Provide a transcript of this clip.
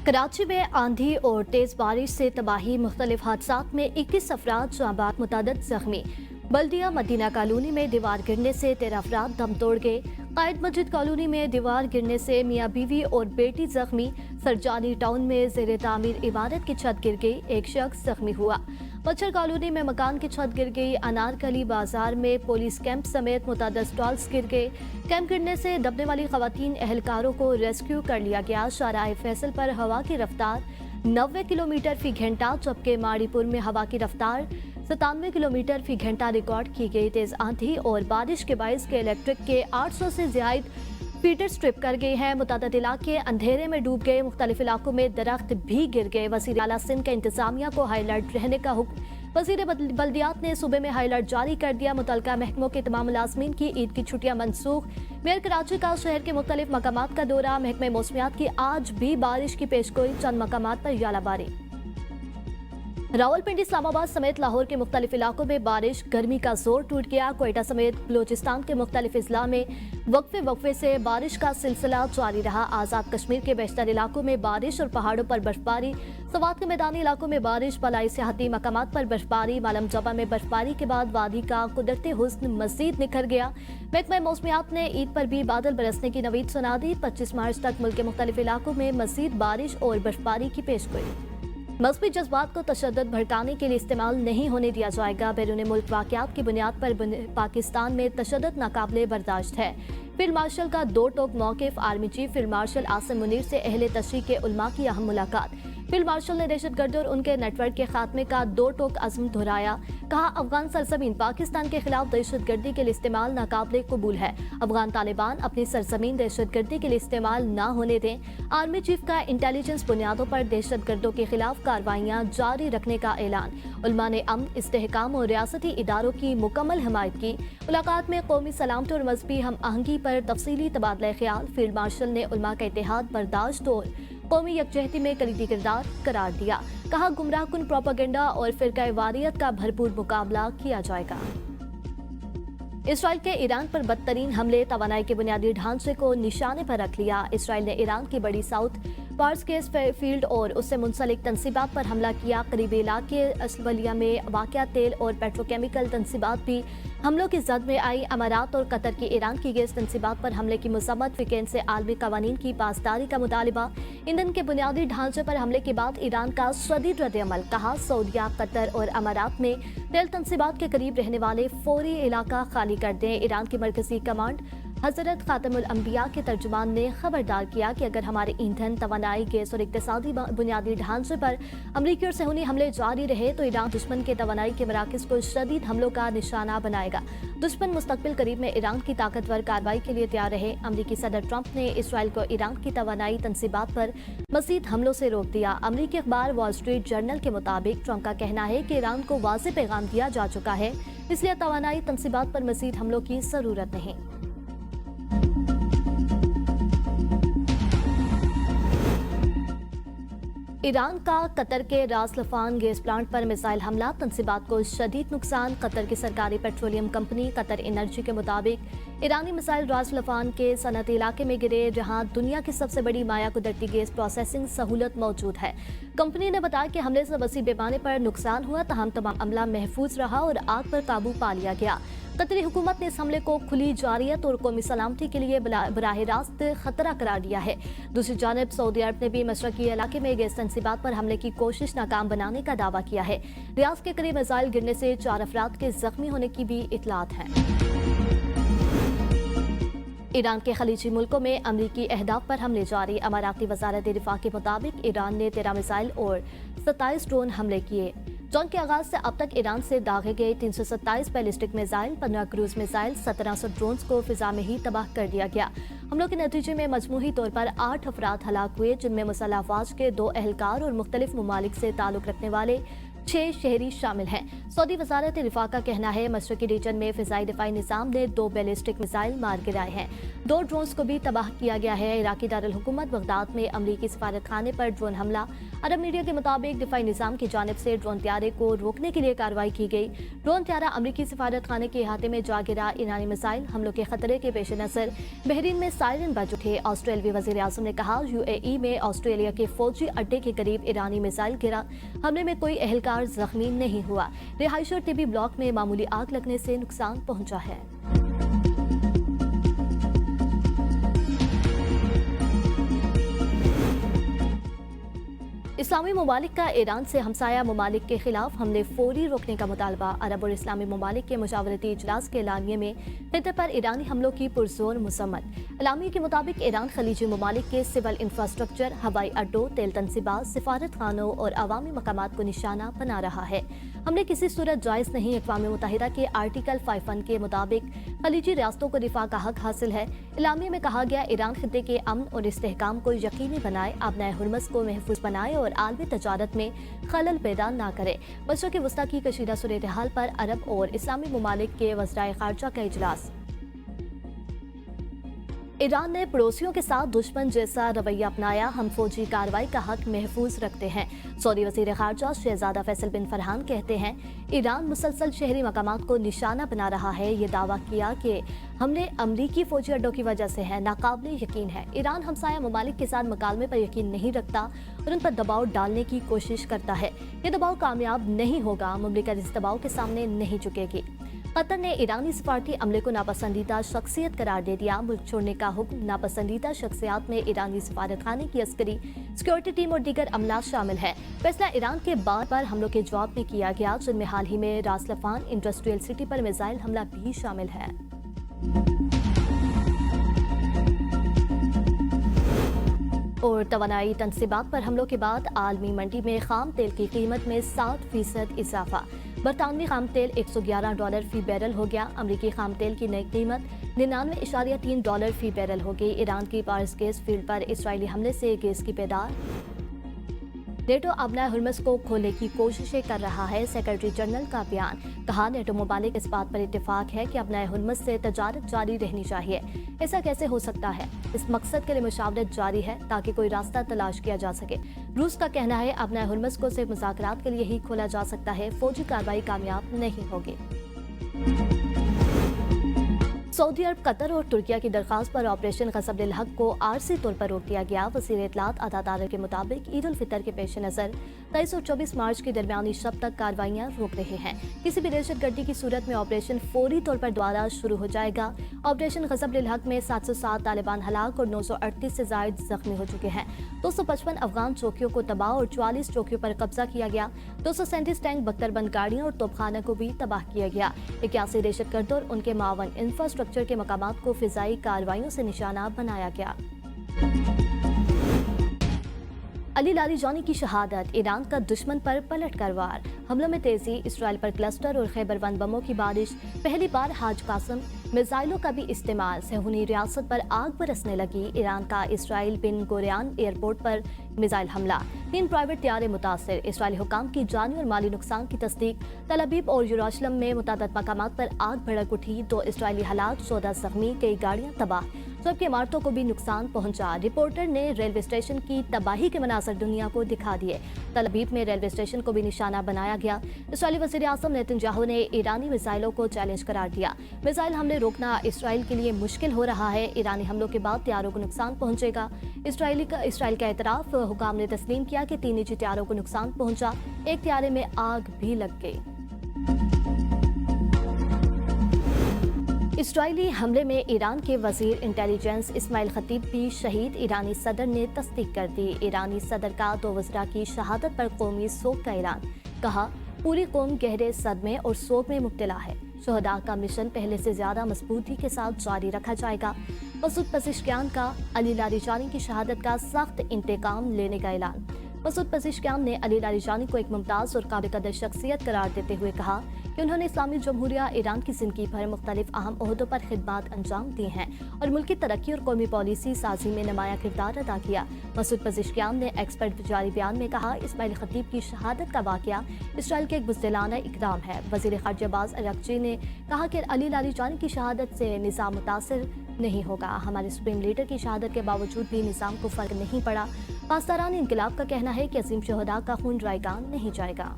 कराची में आंधी और तेज बारिश से तबाही, मुख्तलिफ हादसात में 21 अफराद जांबाज, मुतअद्दिद जख्मी। बल्दिया मदीना कॉलोनी में दीवार गिरने से 13 अफराद दम तोड़ गए। कायद मस्जिद कॉलोनी में दीवार गिरने से मियाँ बीवी और बेटी जख्मी। सरजानी टाउन में ज़ेरे तामीर इमारत की छत गिर गई, एक शख्स जख्मी हुआ। मच्छर कॉलोनी में मकान की छत गिर गई। अनारकली बाजार में पुलिस कैंप समेत मुतअद्दिद स्टॉल्स गिर गए। कैंप गिरने से दबने वाली खवातीन एहलकारों को रेस्क्यू कर लिया गया। शाहराह फैसल पर हवा की रफ्तार 90 किलोमीटर फी घंटा, जबकि माड़ीपुर में हवा की रफ्तार 97 किलोमीटर फी घंटा रिकॉर्ड की गई। तेज आंधी और बारिश के बायस के इलेक्ट्रिक के 800 से ज्यादा फीडर स्ट्रिप कर गए हैं। मुतअद्दिद इलाके अंधेरे में डूब गए। मुख्तलिफ इलाकों में दरख्त भी गिर गए। वज़ीर आला सिंध के इंतजामिया को हाई अलर्ट रहने का हुक्म। वज़ीर बल्दियात ने सूबे में हाई अलर्ट जारी कर दिया। मुतल्लिका महकमों के तमाम मुलाजमीन की ईद की छुट्टियां मनसूख। मेयर कराची का शहर के मुख्तलिफ मकामात का दौरा। महकमे मौसमियात की आज भी बारिश की पेशगोई, चंद मकामात पर यालाबारी। रावलपिंडी, इस्लामाबाद समेत लाहौर के मुख्तलिफ इलाकों में बारिश, गर्मी का जोर टूट गया। कोयटा समेत बलोचिस्तान के मुख्तलिफ अजला में वक्फे से बारिश का सिलसिला जारी रहा। आज़ाद कश्मीर के बेशतर इलाकों में बारिश और पहाड़ों पर बर्फबारी। सवात के मैदानी इलाकों में बारिश, बलाई सियाहती मकामात पर बर्फबारी। मालम जबा में बर्फबारी के बाद वादी का कुदरती हुस्न मजीद निखर गया। महकमा मौसमियात ने ईद पर भी बादल बरसने की नवीद सुना दी। 25 मार्च तक मुल्क के मुख्तलिफ इलाकों में मजीद बारिश और बर्फबारी की पेशगोई। मज़हबी जज्बात को तशद्दुद भड़काने के लिए इस्तेमाल नहीं होने दिया जाएगा। बैरून मुल्क वाक़यात की बुनियाद पर पाकिस्तान में तशद्दुद नाकाबिले बर्दाश्त है। फील्ड मार्शल का दो टोक मौक़िफ़। Army chief field marshal Asim Munir से अहले तशरीह के उलमा की अहम मुलाकात। फील्ड मार्शल ने दहशतगर्दी और उनके नेटवर्क के खात्मे का दो टोक अज़्म दोहराया। कहा, अफगान सरजमीन पाकिस्तान के खिलाफ दहशतगर्दी के लिए इस्तेमाल नाकाबिले कबूल है। अफगान तालिबान अपनी सरजमीन दहशतगर्दी के लिए इस्तेमाल न होने दें। आर्मी चीफ का इंटेलिजेंस बुनियादों पर दहशतगर्दों के खिलाफ कार्रवाइयाँ जारी रखने का ऐलान। उलमा ने अमन, इस्तेहकाम और रियासती इदारों की मुकम्मल हिमायत की। मुलाकात में कौमी सलामती और मजहबी हम आहंगी पर तफसीली तबादला ख्याल। फील्ड मार्शल ने उलमा का इत्तेहाद, बर्दाश्त और कौमी यकजहती में कलीदी किरदार करार दिया। कहा, गुमराहकुन प्रोपेगेंडा और फिरका वारियत का भरपूर मुकाबला किया जाएगा। इसराइल के ईरान पर बदतरीन हमले, तवानाई के बुनियादी ढांचे को निशाने पर रख लिया। इसराइल ने ईरान की बड़ी साउथ पार्स के फील्ड और उससे मुंसलिक तनसीबात पर हमला किया। करीबी इलाके असबलिया में वाक़या तेल और पेट्रोकेमिकल तनसीबात भी हमलों की जद में आई। अमारात और कतर की ईरान की गैस तनसीबात पर हमले की मज़म्मत। फिकेन से आलमी कवानीन की पासदारी का मुतालिबा। ईंधन के बुनियादी ढांचे पर हमले के बाद ईरान का शदीद रद्द-ए-अमल। कहा, सऊदीया, कतर और अमारात में तेल तनसीबात के करीब रहने वाले फौरी इलाका खाली कर दें। ईरान की मरकजी कमांड हजरत खातमुल अंबिया के तर्जुमान ने खबरदार किया कि अगर हमारे ईंधन, तवानाई, गैस और इक्तिसादी बुनियादी ढांचे पर अमरीकी और सहूनी हमले जारी रहे तो ईरान दुश्मन के तवानाई के मराकज को शदीद हमलों का निशाना बनाएगा। दुश्मन मुस्तकबिल करीब में ईरान की ताकतवर कार्रवाई के लिए तैयार रहे। अमरीकी सदर ट्रंप ने इसराइल को ईरान की तवानाई तनसीबात पर मजीद हमलों से रोक दिया। अमरीकी अखबार वॉल स्ट्रीट जर्नल के मुताबिक ट्रंप का कहना है कि ईरान को वाज़ेह पैगाम दिया जा चुका है, इसलिए तवानाई तनसीबात पर मजीद हमलों की जरूरत नहीं। ईरान का कतर के रास लफान गैस प्लांट पर मिसाइल हमला, तनसीबात को शदीद नुकसान। कतर की सरकारी पेट्रोलियम कंपनी कतर एनर्जी के मुताबिक ईरानी मिसाइल रास लफान के सनती इलाके में गिरे, जहां दुनिया की सबसे बड़ी माया कुदरती गैस प्रोसेसिंग सहूलत मौजूद है। कंपनी ने बताया कि हमले से वसी पैमाने पर नुकसान हुआ, तमाम अमला महफूज रहा और आग पर काबू पा लिया गया। कतरी हुकूमत ने इस हमले को खुली जारियत और कौमी सलामती के लिए बराह रास्त खतरा करार दिया है। दूसरी जानब सऊदी अरब ने भी मशरकी इलाके में गैस तनसीबात पर हमले की कोशिश नाकाम बनाने का दावा किया है। रियाद के करीब मिसाइल गिरने से 4 अफराद के जख्मी होने की भी इतलात है। ईरान के खलीजी मुल्कों में अमरीकी अहदाफ पर हमले जारी। अमाराती वजारत दिफा के मुताबिक ईरान ने 13 मिसाइल और 27 ड्रोन हमले किए। जंग के आगाज से अब तक ईरान से दागे गए 327 ballistic missile, 15 cruise missile, 1700 drones को फिजा में ही तबाह कर दिया गया। हमलों के नतीजे में मजमूही तौर पर 8 अफराद हलाक हुए, जिनमें मुसल्लह अफवाज के 2 एहलकार और मुख्तलिफ ममालिक से ताल्लुक रखने वाले 6 शहरी शामिल हैं। सऊदी वजारत दिफा का कहना है मशरकी रीजन में फिजाई दिफाई निज़ाम ने 2 बैलिस्टिक मिसाइल मार गिराए हैं। 2 ड्रोन्स को भी तबाह किया गया है। इराकी दारुल हुकूमत बगदाद में अमरीकी सफारत खाने पर ड्रोन हमला। अरब मीडिया के मुताबिक दिफाई निज़ाम की जानिब से ड्रोन त्यारे को रोकने के लिए कार्रवाई की गई। ड्रोन त्यारा अमरीकी सफारत खाने के अहाते में जा गिरा। ईरानी मिसाइल हमलों के खतरे के पेश नजर बहरीन में सायरन बज उठे। ऑस्ट्रेलियाई वज़ीर आज़म ने कहा UAE में ऑस्ट्रेलिया के फौजी अड्डे के करीब ईरानी मिसाइल गिरा। हमले में कोई एहलकार जख्मी नहीं हुआ। रिहाइश और तिबी ब्लॉक में मामूली आग लगने से नुकसान पहुंचा है। इस्लामी ममालिक का ईरान से हमसाया ममालिक के खिलाफ हमले फौरी रोकने का मुतालबा। अरब और इस्लामी ममालिक के मुशावरती इजलास के एलानिये में खित्ते पर ईरानी हमलों की पुरजोर मसम्मत। एलानिये के मुताबिक ईरान खलीजी ममालिक के सिविल इंफ्रास्ट्रक्चर, हवाई अड्डों, तेल तनसीबात, सिफारत खानों और अवामी मकामात को निशाना बना रहा है। हमले किसी सूरत जायज़ नहीं। अक़वाम मुत्तहिदा के आर्टिकल 51 के मुताबिक खलीजी रियासतों को दिफा का हक हासिल है। एलानिये में कहा गया ईरान खित्ते के अमन और इस्तेहकाम को यकीनी बनाए, अपने हुर्मस को महफूज बनाए और आलमी तजारत में खलल पैदा ना करे। मशरक़ वस्ता की कशीदा सूरत हाल पर अरब और इस्लामी ममालिक के वज़राए ख़ारजा का इजलास। ईरान ने पड़ोसियों के साथ दुश्मन जैसा रवैया अपनाया, हम फौजी कार्रवाई का हक महफूज रखते हैं। सऊदी वज़ीर ख़ारजा शहज़ादा फैसल बिन फरहान कहते हैं ईरान मुसलसल शहरी मकामात को निशाना बना रहा है। ये दावा किया कि हमले अमरीकी फौजी अड्डों की वजह से है, नाकाबिले यकीन है। ईरान हमसाया ममालिक के साथ मुकालमे पर यकीन नहीं रखता और उन पर दबाव डालने की कोशिश करता है। ये दबाव कामयाब नहीं होगा। मुमलिकत इस दबाव के सामने नहीं झुकेगी। कतर ने ईरानी सफारती अमले को नापसंदीदा शख्सियत करार दे दिया। मुल्क छोड़ने का हुक्म। नापसंदीदा शख्सियात में ईरानी सफारत खाने की अस्करी, सिक्योरिटी टीम और दीगर अमला शामिल है। फैसला ईरान के बार बार हमलों के जवाब में किया गया, जिनमें हाल ही में रास लफान इंडस्ट्रियल सिटी पर मिसाइल हमला भी शामिल है। और तवानाई तनसीबात पर हमलों के बाद आलमी मंडी में खाम तेल की कीमत में 7% इजाफा। बरतानवी खाम तेल $111 फी बैरल हो गया। अमरीकी खाम तेल की नई कीमत $99.3 फी बैरल हो गई। ईरान की पारस गैस फील्ड पर इसराइली हमले से गैस की पैदार। नेटो अपना हुर्मस को खोलने की कोशिशें कर रहा है। सेक्रेटरी जनरल का बयान। कहा नेटो मुमालिक इस बात पर इत्तेफाक है कि अपना हुर्मस से तजारत जारी रहनी चाहिए। ऐसा कैसे हो सकता है? इस मकसद के लिए मुशावरत जारी है ताकि कोई रास्ता तलाश किया जा सके। रूस का कहना है अपना हुर्मस को सिर्फ मुज़ाकरात के लिए ही खोला जा सकता है। फौजी कार्रवाई कामयाब नहीं होगी। सऊदी अरब, कतर और तुर्किया की दरख्वास्त पर ऑपरेशन ग़ज़ब-उल हक़ को आरजी तौर पर रोक दिया गया। वज़ीर इत्तलात अता तारिक के मुताबिक ईद उल फितर के पेश नज़र 23 और 24 मार्च की दरमियानी शब तक कार्रवाइयाँ रोक रहे हैं। किसी भी दहशत गर्दी की सूरत में ऑपरेशन फौरी तौर पर दोबारा शुरू हो जाएगा। ऑपरेशन ग़ज़ब-उल हक़ में 707 तालिबान हलाक और 938 से ज़ायद जख्मी हो चुके हैं। 255 अफगान चौकियों को तबाह और 44 चौकियों पर कब्जा किया गया। 237 टैंक, बख्तरबंद गाड़ियाँ और तोपखाना को भी तबाह किया गया। 81 दहशतगर्दों और उनके मावन इंफ्रास्ट्रक्चर के मकामात को फिजाई कार्रवाइयों से निशाना बनाया गया। अली लारीजानी की शहादत। ईरान का दुश्मन पर पलटकर वार। हमलों में तेजी। इसराइल पर क्लस्टर और खैबर वन बमों की बारिश। पहली बार हाज कासम मिसाइलों का भी इस्तेमाल। सेहूनी रियासत पर आग बरसने लगी। ईरान का इसराइल बिन गोरियान एयरपोर्ट पर मिसाइल हमला। 3 प्राइवेट त्यारे मुतासर। इसराइली हुकाम की जानी और माली नुकसान की तस्दीक। तल अबीब और यरूशलेम में मुतादिद मकामात पर आग भड़क उठी। 2 इसराइली हलाक, 14 जख्मी, कई गाड़ियां तबाह। जबकि इमारतों को भी नुकसान पहुंचा। रिपोर्टर ने रेलवे स्टेशन की तबाही के मनाज़र दुनिया को दिखा दिए। तल अबीब में रेलवे स्टेशन को भी निशाना बनाया गया। इसराइली वज़ीर आज़म नेतन्याहू ने ईरानी मिसाइलों को चैलेंज करार दिया। मिसाइल हमले रोकना इसराइल के लिए मुश्किल हो रहा है। ईरानी हमलों के बाद त्यारों को नुकसान पहुंचेगा। इसराइल का एतराफ़। हुकाम ने तस्लीम किया कि 3 निजी त्यारों को नुकसान पहुंचा। एक त्यारे में आग भी लग गई। इसराइली हमले में ईरान के वजीर इंटेलिजेंस इस्माइल खतीब भी शहीद। ईरानी सदर ने तस्दीक कर दी। ईरानी सदर का 2 वज़रा की शहादत पर कौमी सोग का ऐलान। कहा पूरी कौम गहरे सदमे और सोग में मुब्तला है। शहदा का मिशन पहले से ज्यादा मजबूती के साथ जारी रखा जाएगा। मसूद पज़ेश्कियान का अली लारीजानी की शहादत का सख्त इंतकाम लेने का ऐलान। मसूद पज़ेश्कियान ने अली लारीजानी को एक मुमताज़ और काबिल कदर शख्सियत करार देते हुए कहा کہ انہوں نے اسلامی جمہوریہ ایران کی زندگی بھر مختلف اہم عہدوں پر خدمات انجام دی ہیں اور ملکی ترقی اور قومی پالیسی سازی میں نمایاں کردار ادا کیا۔ مسعود پزشکیان نے ایکس پر جاری بیان میں کہا، اسماعیل خطیب کی شہادت کا واقعہ اسرائیل کے ایک بزدلانہ اقدام ہے۔ وزیر خارجہ عباس اراغچی نے کہا کہ علی لاریجانی کی شہادت سے نظام متاثر نہیں ہوگا۔ ہمارے سپریم لیڈر کی شہادت کے باوجود بھی نظام کو فرق نہیں پڑا۔ پاسداران انقلاب کا کہنا ہے کہ عظیم شہداء کا خون رائیگان نہیں جائے گا۔